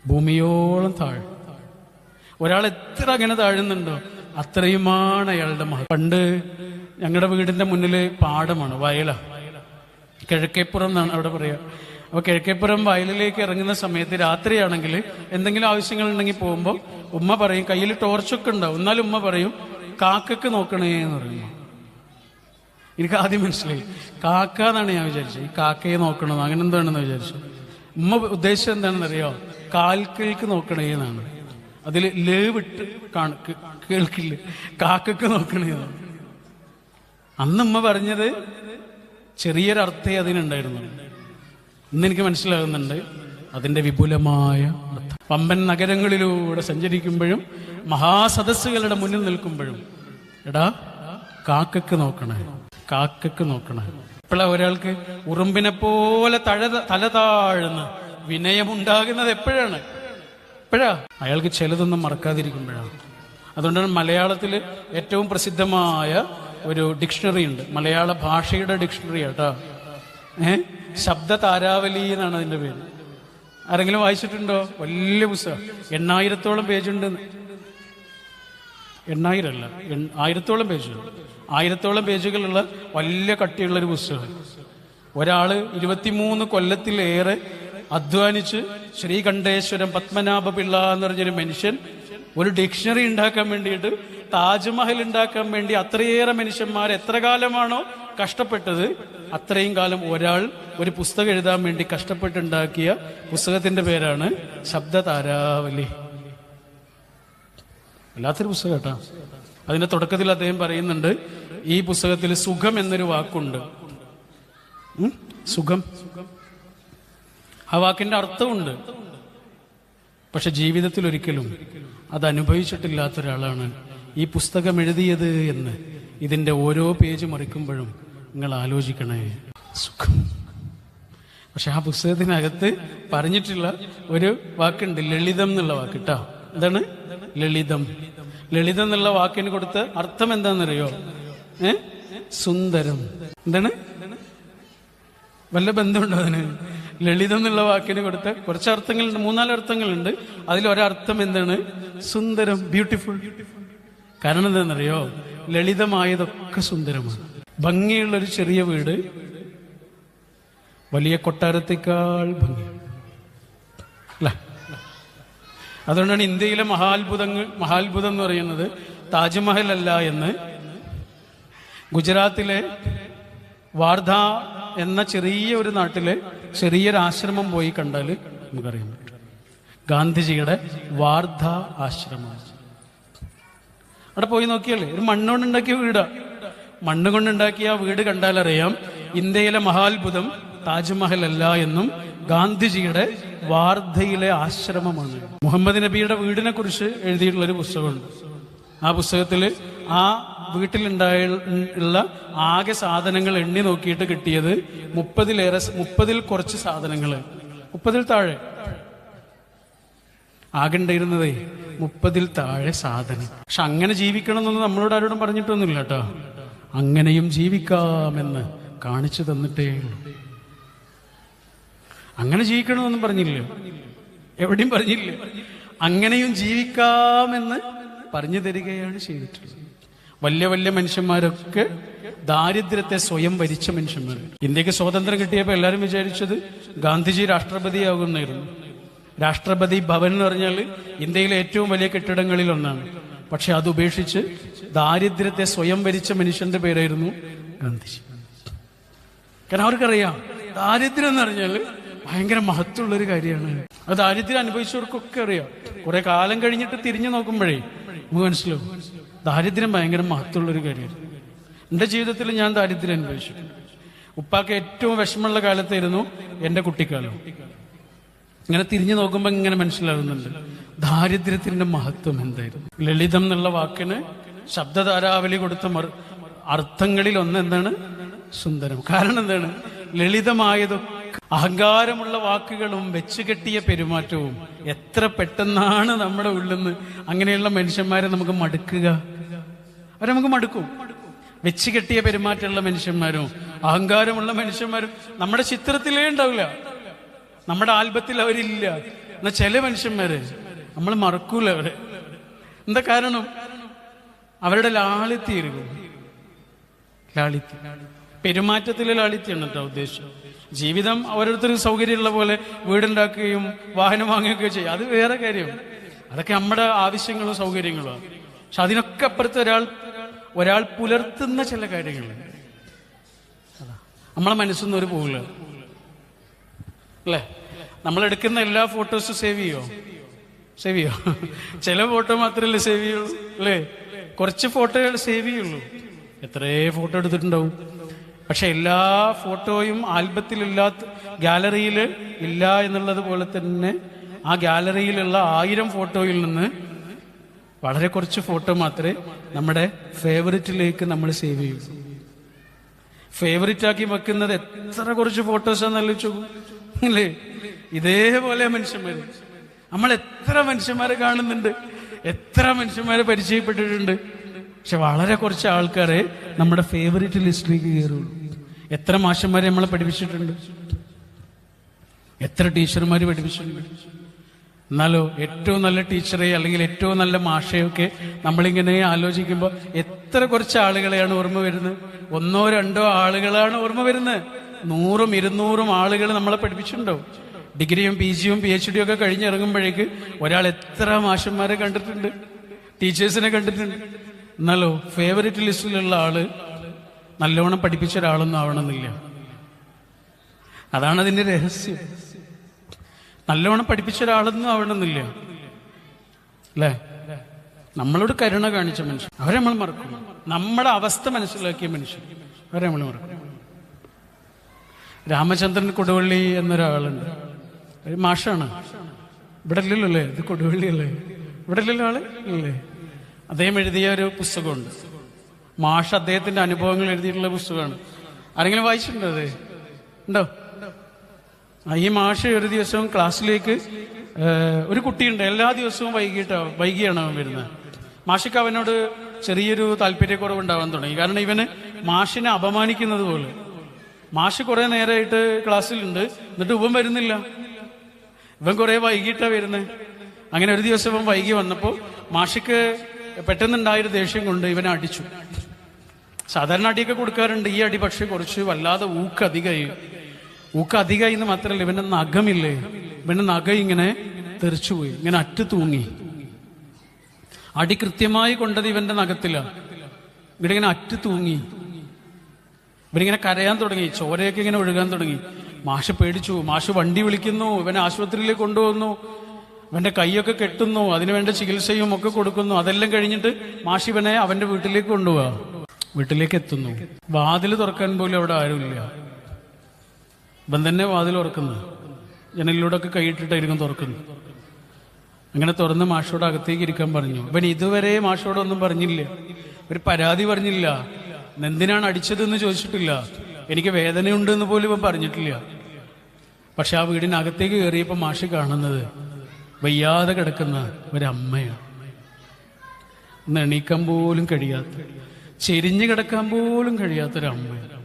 ഭൂമിയോളം താഴെ ഒരാൾ എത്ര അങ്ങനെ താഴുന്നുണ്ടോ അത്രയുമാണ് അയാളുടെ മഹത്വം. പണ്ട് ഞങ്ങളുടെ വീടിന്റെ മുന്നില് പാടമാണ്, വയല, കിഴക്കേപ്പുറം എന്നാണ് അവിടെ പറയുക. അപ്പോൾ കിഴക്കേപ്പുറം വയലിലേക്ക് ഇറങ്ങുന്ന സമയത്ത് രാത്രിയാണെങ്കിൽ എന്തെങ്കിലും ആവശ്യങ്ങൾ ഉണ്ടെങ്കിൽ പോകുമ്പോൾ ഉമ്മ പറയും, കയ്യിൽ ടോർച്ചൊക്കെ ഉണ്ടാവും, എന്നാലും ഉമ്മ പറയും കാക്കക്ക് നോക്കണേ എന്ന് പറയുമ്പോൾ എനിക്ക് ആദ്യം മനസ്സിലായി കാക്ക എന്നാണ് ഞാൻ വിചാരിച്ചത്. ഈ കാക്കയെ നോക്കണമെന്ന് അങ്ങനെ എന്താണെന്ന് വിചാരിച്ചു. ഉമ്മ ഉദ്ദേശം എന്താണെന്ന് അറിയോ? കാൽക്കൾക്ക് നോക്കണേ എന്നാണ്. അതിൽ ലേ വിട്ട് കേൾക്കില്ല, കാക്കക്ക് നോക്കണേ. അന്ന് ഉമ്മ പറഞ്ഞത് ചെറിയൊരർത്ഥേ അതിനുണ്ടായിരുന്നു. ഇന്നെനിക്ക് മനസ്സിലാകുന്നുണ്ട് അതിന്റെ വിപുലമായ അർത്ഥം. പമ്പൻ നഗരങ്ങളിലൂടെ സഞ്ചരിക്കുമ്പോഴും മഹാസദസ്സുകളുടെ മുന്നിൽ നിൽക്കുമ്പോഴും എടാ കാക്കക്ക് നോക്കണേ, കാക്കക്ക് നോക്കണേ. ഇപ്പോഴാ ഒരാൾക്ക് ഉറുമ്പിനെ പോലെ തല താഴ്ന്ന് വിനയമുണ്ടാകുന്നത് എപ്പോഴാണ്? എപ്പോഴാ? അയാൾക്ക് ചിലതൊന്നും മറക്കാതിരിക്കുമ്പോഴാണ്. അതുകൊണ്ടാണ് മലയാളത്തിൽ ഏറ്റവും പ്രസിദ്ധമായ ഒരു ഡിക്ഷണറി ഉണ്ട്, മലയാള ഭാഷയുടെ ഡിക്ഷണറി ആട്ടോ. ശബ്ദ താരാവലി എന്നാണ് അതിന്റെ പേര്. ആരെങ്കിലും വായിച്ചിട്ടുണ്ടോ? വലിയ പുസ്തകം, 8,000-ഓളം പേജുണ്ട്. 8,000 അല്ല, 1,000-ഓളം പേജുണ്ട്. 1,000-ഓളം പേജുകളുള്ള വലിയ കട്ടിയുള്ളൊരു പുസ്തകം. ഒരാള് 23 കൊല്ലത്തിലേറെ അധ്വാനിച്ച് ശ്രീകണ്ഠേശ്വരം പത്മനാഭ പിള്ള എന്ന് പറഞ്ഞൊരു മനുഷ്യൻ ഒരു ഡിക്ഷണറി ഉണ്ടാക്കാൻ വേണ്ടിയിട്ട്, താജ്മഹൽ ഉണ്ടാക്കാൻ വേണ്ടി അത്രയേറെ മനുഷ്യന്മാർ എത്ര കാലമാണോ കഷ്ടപ്പെട്ടത് അത്രയും കാലം ഒരാൾ ഒരു പുസ്തകം എഴുതാൻ വേണ്ടി കഷ്ടപ്പെട്ടുണ്ടാക്കിയ പുസ്തകത്തിന്റെ പേരാണ് ശബ്ദ താരാവലി. വല്ലാത്തൊരു പുസ്തകം കേട്ടോ. അതിന്റെ തുടക്കത്തിൽ അദ്ദേഹം പറയുന്നുണ്ട്, ഈ പുസ്തകത്തിൽ സുഖം എന്നൊരു വാക്കുണ്ട്. സുഖം, ആ വാക്കിന്റെ അർത്ഥമുണ്ട്. പക്ഷെ ജീവിതത്തിൽ ഒരിക്കലും അത് അനുഭവിച്ചിട്ടില്ലാത്ത ഒരാളാണ് ഈ പുസ്തകം എഴുതിയത് എന്ന് ഇതിന്റെ ഓരോ പേജ് മറിക്കുമ്പോഴും നിങ്ങൾ ആലോചിക്കണേ. സുഖം. പക്ഷെ ആ പുസ്തകത്തിനകത്ത് പറഞ്ഞിട്ടുള്ള ഒരു വാക്കുണ്ട്, ലളിതം എന്നുള്ള വാക്ക് കേട്ടോ. എന്താണ് ലളിതം? ലളിതം എന്നുള്ള വാക്കിന് കൊടുത്ത അർത്ഥം എന്താണെന്നറിയോ? സുന്ദരം. എന്താണ്? വല്ല ബന്ധമുണ്ടോ അതിന്? ലളിതം എന്നുള്ള വാക്കിന് കൊടുത്ത കുറച്ച് അർത്ഥങ്ങളുണ്ട്, 3-4 അർത്ഥങ്ങളുണ്ട്. അതിലൊരർത്ഥം എന്താണ്? സുന്ദരം, ബ്യൂട്ടിഫുൾ. കാരണം എന്താണെന്നറിയോ? ലളിതമായതൊക്കെ സുന്ദരമാണ്. ഭംഗിയുള്ളൊരു ചെറിയ വീട് വലിയ കൊട്ടാരത്തേക്കാൾ ഭംഗിയാണ് അല്ല. അതുകൊണ്ടാണ് ഇന്ത്യയിലെ മഹാത്ഭുതം എന്ന് പറയുന്നത് താജ്മഹൽ അല്ല എന്ന് ഗുജറാത്തിലെ വാർധ എന്ന ചെറിയ ഒരു നാട്ടിലെ ചെറിയൊരു ആശ്രമം പോയി കണ്ടാൽ നമുക്കറിയാൻ പറ്റും. ഗാന്ധിജിയുടെ വാർധ ആശ്രമം. അവിടെ പോയി നോക്കിയാലേ ഒരു മണ്ണുകൊണ്ടുണ്ടാക്കിയ വീടാ. മണ്ണ് കൊണ്ടുണ്ടാക്കിയ വീട് കണ്ടാലറിയാം ഇന്ത്യയിലെ മഹാത്ഭുതം താജ്മഹൽ അല്ല എന്നും ഗാന്ധിജിയുടെ വാർധയിലെ ആശ്രമമാണ്. മുഹമ്മദ് നബിയുടെ വീടിനെ കുറിച്ച് എഴുതിയിട്ടുള്ളൊരു പുസ്തകമുണ്ട്. ആ പുസ്തകത്തിൽ ആ വീട്ടിലുണ്ടായുള്ള ആകെ സാധനങ്ങൾ എണ്ണി നോക്കിയിട്ട് കിട്ടിയത് 30-ൽ കുറച്ച് സാധനങ്ങൾ, 30-ൽ താഴെ ആകെ ഉണ്ടായിരുന്നതേ 30-ൽ താഴെ സാധനം. പക്ഷെ അങ്ങനെ ജീവിക്കണം എന്നൊന്നും നമ്മളോട് ആരോടും പറഞ്ഞിട്ടൊന്നുമില്ല കേട്ടോ. അങ്ങനെയും ജീവിക്കാമെന്ന് കാണിച്ചു തന്നിട്ടേ ഉള്ളൂ. അങ്ങനെ ജീവിക്കണമെന്നൊന്നും പറഞ്ഞില്ല, എവിടെയും പറഞ്ഞില്ല. അങ്ങനെയും ജീവിക്കാമെന്ന് പറഞ്ഞു തരികയാണ് ചെയ്തിട്ടുള്ളത്. വലിയ വലിയ മനുഷ്യന്മാരൊക്കെ ദാരിദ്ര്യത്തെ സ്വയം ഭരിച്ച മനുഷ്യന്മാർ. ഇന്ത്യക്ക് സ്വാതന്ത്ര്യം കിട്ടിയപ്പോൾ എല്ലാവരും വിചാരിച്ചത് ഗാന്ധിജി രാഷ്ട്രപതിയാകുന്നായിരുന്നു. രാഷ്ട്രപതി ഭവൻ എന്ന് പറഞ്ഞാൽ ഇന്ത്യയിലെ ഏറ്റവും വലിയ കെട്ടിടങ്ങളിൽ ഒന്നാണ്. പക്ഷെ അത് ഉപേക്ഷിച്ച് ദാരിദ്ര്യത്തെ സ്വയം ഭരിച്ച മനുഷ്യന്റെ പേരായിരുന്നു ഗാന്ധിജി. കാരണം അവർക്കറിയാം ദാരിദ്ര്യം എന്ന് പറഞ്ഞാൽ ഭയങ്കര മഹത്വമുള്ളൊരു കാര്യമാണ്. അത് ദാരിദ്ര്യം അനുഭവിച്ചവർക്കൊക്കെ അറിയാം. കുറെ കാലം കഴിഞ്ഞിട്ട് തിരിഞ്ഞു നോക്കുമ്പോഴേ നമുക്ക് മനസ്സിലാവും ദാരിദ്ര്യം ഭയങ്കര മഹത്വമുള്ളൊരു കാര്യമാണ്. എൻ്റെ ജീവിതത്തിൽ ഞാൻ ദാരിദ്ര്യം അനുഭവിച്ചു. ഉപ്പാക്ക് ഏറ്റവും വിഷമമുള്ള കാലത്തായിരുന്നു എൻ്റെ കുട്ടിക്കാലം. ഇങ്ങനെ തിരിഞ്ഞു നോക്കുമ്പോൾ ഇങ്ങനെ മനസ്സിലാകുന്നുണ്ട് ദാരിദ്ര്യത്തിന്റെ മഹത്വം എന്തായിരുന്നു. ലളിതം എന്നുള്ള വാക്കിന് ശബ്ദധാരാവലി കൊടുത്ത അർത്ഥങ്ങളിൽ ഒന്ന് എന്താണ്? സുന്ദരം. കാരണം എന്താണ്? ലളിതമായതൊക്കെ അഹങ്കാരമുള്ള വാക്കുകളും വെച്ചുകെട്ടിയ പെരുമാറ്റവും എത്ര പെട്ടെന്നാണ് നമ്മുടെ ഉള്ളിൽ നിന്ന് അങ്ങനെയുള്ള മനുഷ്യന്മാരെ നമുക്ക് മടുക്കുക. അവരെ നമുക്ക് മടുക്കും. വെച്ചുകെട്ടിയ പെരുമാറ്റമുള്ള മനുഷ്യന്മാരും അഹങ്കാരമുള്ള മനുഷ്യന്മാരും നമ്മുടെ ചിത്രത്തിലേ ഉണ്ടാവില്ല, നമ്മുടെ ആൽബത്തിൽ അവരില്ല. എന്നാൽ ചില മനുഷ്യന്മാര് നമ്മൾ മറക്കൂല അവരെ. എന്താ കാരണം? അവരുടെ ലാളിത്യമായിരിക്കും. പെരുമാറ്റത്തിലെ ലാളിത്യാണ് കേട്ടോ ഉദ്ദേശം. ജീവിതം ഓരോരുത്തർക്ക് സൗകര്യമുള്ള പോലെ വീടുണ്ടാക്കുകയും വാഹനം വാങ്ങുകയൊക്കെ ചെയ്യും, അത് വേറെ കാര്യം. അതൊക്കെ നമ്മുടെ ആവശ്യങ്ങളും സൗകര്യങ്ങളും. പക്ഷെ അതിനൊക്കെ അപ്പുറത്ത് ഒരാൾ പുലർത്തുന്ന ചില കാര്യങ്ങളുണ്ട്. നമ്മളെ മനസ്സിൽ ഒരു പോകില്ല അല്ലേ? നമ്മളെടുക്കുന്ന എല്ലാ ഫോട്ടോസും സേവ് ചെയ്യോ? ചില ഫോട്ടോ മാത്രമല്ലേ സേവ് ചെയ്യുള്ളൂ അല്ലേ? കുറച്ച് ഫോട്ടോകൾ സേവ് ചെയ്യുള്ളൂ. എത്രയേ ഫോട്ടോ എടുത്തിട്ടുണ്ടാവും. പക്ഷെ എല്ലാ ഫോട്ടോയും ആൽബത്തിലില്ലാത്ത, ഗാലറിയിൽ ഇല്ല എന്നുള്ളത് പോലെ തന്നെ ആ ഗാലറിയിലുള്ള 1000 ഫോട്ടോയിൽ നിന്ന് വളരെ കുറച്ച് ഫോട്ടോ മാത്രമേ നമ്മുടെ ഫേവറിറ്റിലേക്ക് നമ്മൾ സേവ് ചെയ്യൂ. ഫേവറിറ്റ് ആക്കി വെക്കുന്നത് എത്ര കുറച്ച് ഫോട്ടോസാന്ന് ആലോചിച്ചു അല്ലേ? ഇതേപോലെ മനുഷ്യന്മാര്, നമ്മൾ എത്ര മനുഷ്യന്മാരെ കാണുന്നുണ്ട്, എത്ര മനുഷ്യന്മാരെ പരിചയപ്പെട്ടിട്ടുണ്ട്. പക്ഷെ വളരെ കുറച്ച് ആൾക്കാരെ നമ്മുടെ ഫേവറിറ്റ് ലിസ്റ്റിലേക്ക് കയറുള്ളൂ. എത്ര മാഷന്മാരെ നമ്മളെ പഠിപ്പിച്ചിട്ടുണ്ട്, എത്ര ടീച്ചർമാർ പഠിപ്പിച്ചിട്ടുണ്ട്. എന്നാലോ ഏറ്റവും നല്ല ടീച്ചറെ അല്ലെങ്കിൽ ഏറ്റവും നല്ല മാഷയൊക്കെ നമ്മളിങ്ങനെ ആലോചിക്കുമ്പോൾ എത്ര കുറച്ച് ആളുകളെയാണ് ഓർമ്മ വരുന്നത്? 1 or 2 ആളുകളാണ് ഓർമ്മ വരുന്നത്. 100 ഉം 200 ഉം ആളുകൾ നമ്മളെ പഠിപ്പിച്ചിട്ടുണ്ടാവും. ഡിഗ്രിയും PG യും PhD ഒക്കെ കഴിഞ്ഞിറങ്ങുമ്പോഴേക്ക് ഒരാൾ എത്ര മാഷന്മാരെ കണ്ടിട്ടുണ്ട്, ടീച്ചേഴ്സിനെ കണ്ടിട്ടുണ്ട്. എന്നാലോ ഫേവറിറ്റ് ലിസ്റ്റിലുള്ള ആള് നല്ലോണം പഠിപ്പിച്ച ഒരാളൊന്നും ആവണമെന്നില്ല. അതാണ് അതിന്റെ രഹസ്യം. നല്ലോണം പഠിപ്പിച്ച ഒരാളൊന്നും ആവണമെന്നില്ല അല്ലേ? നമ്മളോട് കരുണ കാണിച്ച മനുഷ്യൻ അവരെ നമ്മൾ മറക്കും. നമ്മുടെ അവസ്ഥ മനസ്സിലാക്കിയ മനുഷ്യൻ അവരെ നമ്മൾ മറക്കും. രാമചന്ദ്രൻ കൊടുവള്ളി എന്നൊരാളുണ്ട്, ഒരു മാഷാണ്. ഇവിടെ ഇല്ലല്ലോ അല്ലേ? ഇത് കൊടുവള്ളി അല്ലേ? ഇവിടെ ഇല്ലല്ലോ ആള് ഇല്ലേ? അദ്ദേഹം എഴുതിയ ഒരു പുസ്തകമുണ്ട്. മാഷ് അദ്ദേഹത്തിന്റെ അനുഭവങ്ങൾ എഴുതിയിട്ടുള്ള പുസ്തകമാണ്. ആരെങ്കിലും വായിച്ചിട്ടുണ്ടോ? അത് ഉണ്ടോ? ഈ മാഷ് ഒരു ദിവസവും ക്ലാസ്സിലേക്ക് ഒരു കുട്ടിയുണ്ട്, എല്ലാ ദിവസവും വൈകിയാണ് അവൻ വരുന്നത്. മാഷിക്ക് അവനോട് ചെറിയൊരു താല്പര്യക്കുറവുണ്ടാവാൻ തുടങ്ങി. കാരണം ഇവന് മാഷിനെ അപമാനിക്കുന്നത് പോലെ. മാഷ് കുറെ നേരമായിട്ട് ക്ലാസ്സിലുണ്ട്, എന്നിട്ട് ഇവൻ വരുന്നില്ല. ഇവൻ കുറെ വൈകിട്ടാണ് വരുന്നത്. അങ്ങനെ ഒരു ദിവസം ഇവൻ വൈകി വന്നപ്പോൾ മാഷിക്ക് പെട്ടെന്നുണ്ടായൊരു ദേഷ്യം കൊണ്ട് ഇവനെ അടിച്ചു. സാധാരണ അടിയൊക്കെ കൊടുക്കാറുണ്ട്, ഈ അടി പക്ഷെ കുറച്ച് വല്ലാതെ ഊക്കധികമായി എന്ന് മാത്രമല്ല, ഇവന്റെ നഖമില്ലേ, ഇവന്റെ നഖം ഇങ്ങനെ തെറിച്ചുപോയി, ഇങ്ങനെ അറ്റു തൂങ്ങി. അടി കൃത്യമായി കൊണ്ടത് ഇവന്റെ നഖത്തിലാണ്. ഇവിടെ ഇങ്ങനെ അറ്റു തൂങ്ങി. ഇവനിങ്ങനെ കരയാൻ തുടങ്ങി, ചോരയൊക്കെ ഇങ്ങനെ ഒഴുകാൻ തുടങ്ങി. മാഷ് പേടിച്ചു. മാഷ് വണ്ടി വിളിക്കുന്നു, ഇവനെ ആശുപത്രിയിലേക്ക് കൊണ്ടുപോകുന്നു, ഇവന്റെ കൈയൊക്കെ കെട്ടുന്നു, അതിനുവേണ്ട ചികിത്സയും ഒക്കെ കൊടുക്കുന്നു. അതെല്ലാം കഴിഞ്ഞിട്ട് മാഷ് ഇവനെ അവന്റെ വീട്ടിലേക്ക് കൊണ്ടുപോവാ. വീട്ടിലേക്ക് എത്തുന്നു. വാതിൽ തുറക്കാൻ പോലും അവിടെ ആരുമില്ല. ഇവൻ തന്നെ വാതിൽ തുറക്കുന്നത്, ജനലിലൂടെ ഒക്കെ കൈയിട്ടിട്ടായിരിക്കും തുറക്കുന്നത്. അങ്ങനെ തുറന്ന് മാഷോട് അകത്തേക്ക് ഇരിക്കാൻ പറഞ്ഞു. ഇവൻ ഇതുവരെ മാഷോടൊന്നും പറഞ്ഞില്ല, ഒരു പരാതി പറഞ്ഞില്ല, എന്തിനാണ് അടിച്ചതെന്ന് ചോദിച്ചിട്ടില്ല, എനിക്ക് വേദനയുണ്ട് എന്ന് പോലും ഇവൻ പറഞ്ഞിട്ടില്ല. പക്ഷെ ആ വീടിനകത്തേക്ക് കയറിയപ്പോൾ മാഷ് കാണുന്നത് വയ്യാതെ കിടക്കുന്ന ഒരമ്മയാണ്. ഒന്ന് എണീക്കാൻ പോലും കഴിയാത്ത, ചെരിഞ്ഞു കിടക്കാൻ പോലും കഴിയാത്തൊരമ്മയാണ്.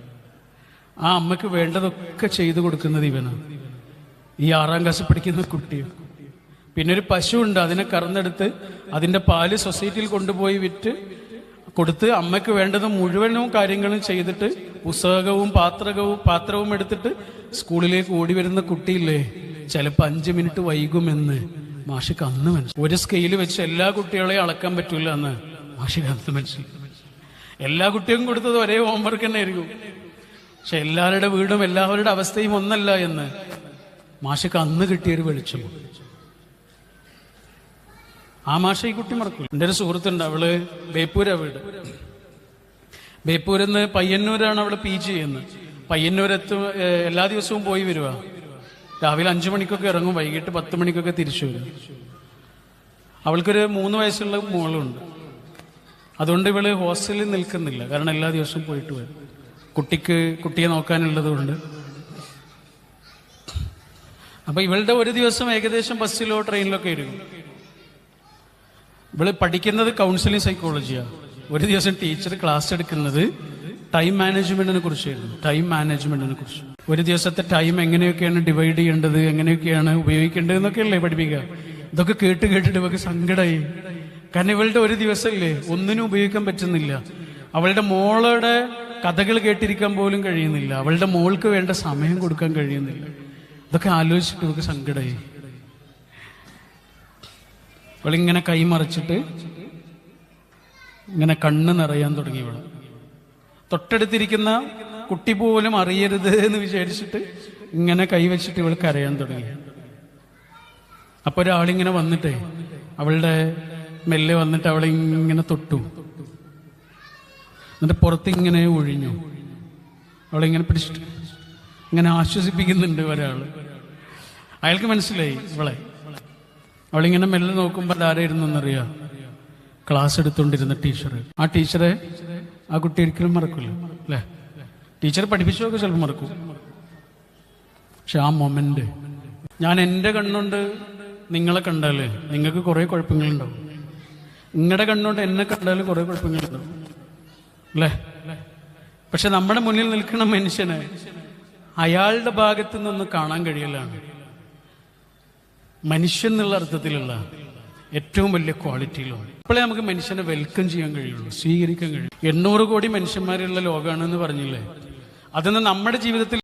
ആ അമ്മയ്ക്ക് വേണ്ടതൊക്കെ ചെയ്തു കൊടുക്കുന്നത് ഇവനാണ്, ഈ 6ാം ക്ലാസ് പഠിക്കുന്ന കുട്ടിയും. പിന്നെ ഒരു പശുവുണ്ട്, അതിനെ കറന്നെടുത്ത് അതിന്റെ പാല് സൊസൈറ്റിയിൽ കൊണ്ടുപോയി വിറ്റ് കൊടുത്ത് അമ്മയ്ക്ക് വേണ്ടത് മുഴുവനും കാര്യങ്ങളും ചെയ്തിട്ട് പുസ്തകവും പാത്രവും എടുത്തിട്ട് സ്കൂളിലേക്ക് ഓടി വരുന്ന കുട്ടിയില്ലേ, ചിലപ്പോൾ 5 മിനിറ്റ് വൈകുമെന്ന് മാഷിക്ക് അന്ന് മനസ്സിലായി. ഒരു സ്കെയില് വെച്ച് എല്ലാ കുട്ടികളെയും അളക്കാൻ പറ്റൂല എന്ന് മാഷിക്ക് അന്ന് മനസ്സിലായി. എല്ലാ കുട്ടികൾക്കും കൊടുത്തത് ഒരേ ഹോംവർക്ക് തന്നെ ആയിരിക്കും, പക്ഷെ എല്ലാവരുടെ വീടും എല്ലാവരുടെ അവസ്ഥയും ഒന്നല്ല എന്ന് മാഷക്ക് അന്ന് കിട്ടിയൊരു വെളിച്ചം. ആ മാഷ ഈ കുട്ടി മറക്കൂല. എൻ്റെ ഒരു സുഹൃത്തുണ്ട്, അവള് ബേപ്പൂരാ വീട്. ബേപ്പൂരിൽ നിന്ന് പയ്യന്നൂരാണ് അവള് PG ചെയ്യുന്നത്. പയ്യന്നൂരെത്തും എല്ലാ ദിവസവും പോയി വരുക. രാവിലെ 5 മണിക്കൊക്കെ ഇറങ്ങും, വൈകിട്ട് 10 മണിക്കൊക്കെ തിരിച്ചു വരും. അവൾക്കൊരു 3 വയസ്സുള്ള മോളുണ്ട്. അതുകൊണ്ട് ഇവള് ഹോസ്റ്റലിൽ നിൽക്കുന്നില്ല, കാരണം എല്ലാ ദിവസവും പോയിട്ട് വരും. കുട്ടിയെ നോക്കാനുള്ളത് കൊണ്ട്. അപ്പൊ ഇവളുടെ ഒരു ദിവസം ഏകദേശം ബസ്സിലോ ട്രെയിനിലൊക്കെ ഇരിക്കും. ഇവള് പഠിക്കുന്നത് കൗൺസിലിംഗ് സൈക്കോളജിയാണ്. ഒരു ദിവസം ടീച്ചർ ക്ലാസ് എടുക്കുന്നത് ടൈം മാനേജ്മെന്റിനെ കുറിച്ചായിരുന്നു. ടൈം മാനേജ്മെന്റിനെ കുറിച്ച്, ഒരു ദിവസത്തെ ടൈം എങ്ങനെയൊക്കെയാണ് ഡിവൈഡ് ചെയ്യേണ്ടത്, എങ്ങനെയൊക്കെയാണ് ഉപയോഗിക്കേണ്ടത് എന്നൊക്കെയല്ലേ പഠിപ്പിക്കുക. ഇതൊക്കെ കേട്ടിട്ട് ഇവക്ക് സങ്കടമായി. കാരണം ഇവളുടെ ഒരു ദിവസമല്ലേ ഒന്നിനും ഉപയോഗിക്കാൻ പറ്റുന്നില്ല. അവളുടെ മോളുടെ കഥകൾ കേട്ടിരിക്കാൻ പോലും കഴിയുന്നില്ല. അവളുടെ മോൾക്ക് വേണ്ട സമയം കൊടുക്കാൻ കഴിയുന്നില്ല. ഇതൊക്കെ ആലോചിച്ചിട്ട് ഇവക്ക് സങ്കടമായി. അവളിങ്ങനെ കൈമറിച്ചിട്ട് ഇങ്ങനെ കണ്ണ് നിറയാൻ തുടങ്ങി. ഇവള് തൊട്ടടുത്തിരിക്കുന്ന കുട്ടി പോലും അറിയരുത് എന്ന് വിചാരിച്ചിട്ട് ഇങ്ങനെ കൈവച്ചിട്ട് ഇവൾ കരയാൻ തുടങ്ങി. അപ്പൊ ഒരാളിങ്ങനെ വന്നിട്ടേ അവളുടെ മെല്ലെ വന്നിട്ട് അവളെ ഇങ്ങനെ തൊട്ടു. എന്നിട്ട് പുറത്തിങ്ങനെ ഒഴിഞ്ഞു. അവളിങ്ങനെ പിടിച്ചിട്ട് ഇങ്ങനെ ആശ്വസിപ്പിക്കുന്നുണ്ട് ഒരാള്. അയാൾക്ക് മനസ്സിലായി ഇവളെ. അവളിങ്ങനെ മെല്ലെ നോക്കുമ്പോൾ ആരായിരുന്നു എന്നറിയാം? ക്ലാസ് എടുത്തോണ്ടിരുന്ന ടീച്ചർ. ആ ടീച്ചറെ ആ കുട്ടി ഒരിക്കലും മറക്കില്ല അല്ലെ? ടീച്ചർ പഠിപ്പിച്ചൊക്കെ ചിലപ്പോൾ മറക്കും. പക്ഷെ ആ മൊമെന്റ്, ഞാൻ എൻ്റെ കണ്ണുകൊണ്ട് നിങ്ങളെ കണ്ടാല് നിങ്ങൾക്ക് കുറെ കുഴപ്പങ്ങളുണ്ടാവും. നിങ്ങളുടെ കണ്ണുകൊണ്ട് എന്നെ കണ്ടാൽ കുറെ കുഴപ്പങ്ങളുണ്ടാവും അല്ലേ? പക്ഷെ നമ്മുടെ മുന്നിൽ നിൽക്കുന്ന മനുഷ്യന് അയാളുടെ ഭാഗത്ത് നിന്ന് കാണാൻ കഴിയലാണ് മനുഷ്യൻ എന്നുള്ള അർത്ഥത്തിലുള്ള ഏറ്റവും വലിയ ക്വാളിറ്റിയിലാണ്. ഇപ്പോഴേ നമുക്ക് മനുഷ്യനെ വെൽക്കം ചെയ്യാൻ കഴിയുള്ളൂ, സ്വീകരിക്കാൻ കഴിയും. 800 കോടി മനുഷ്യന്മാരുള്ള ലോകമാണെന്ന് പറഞ്ഞില്ലേ? അതൊന്നും നമ്മുടെ ജീവിതത്തിൽ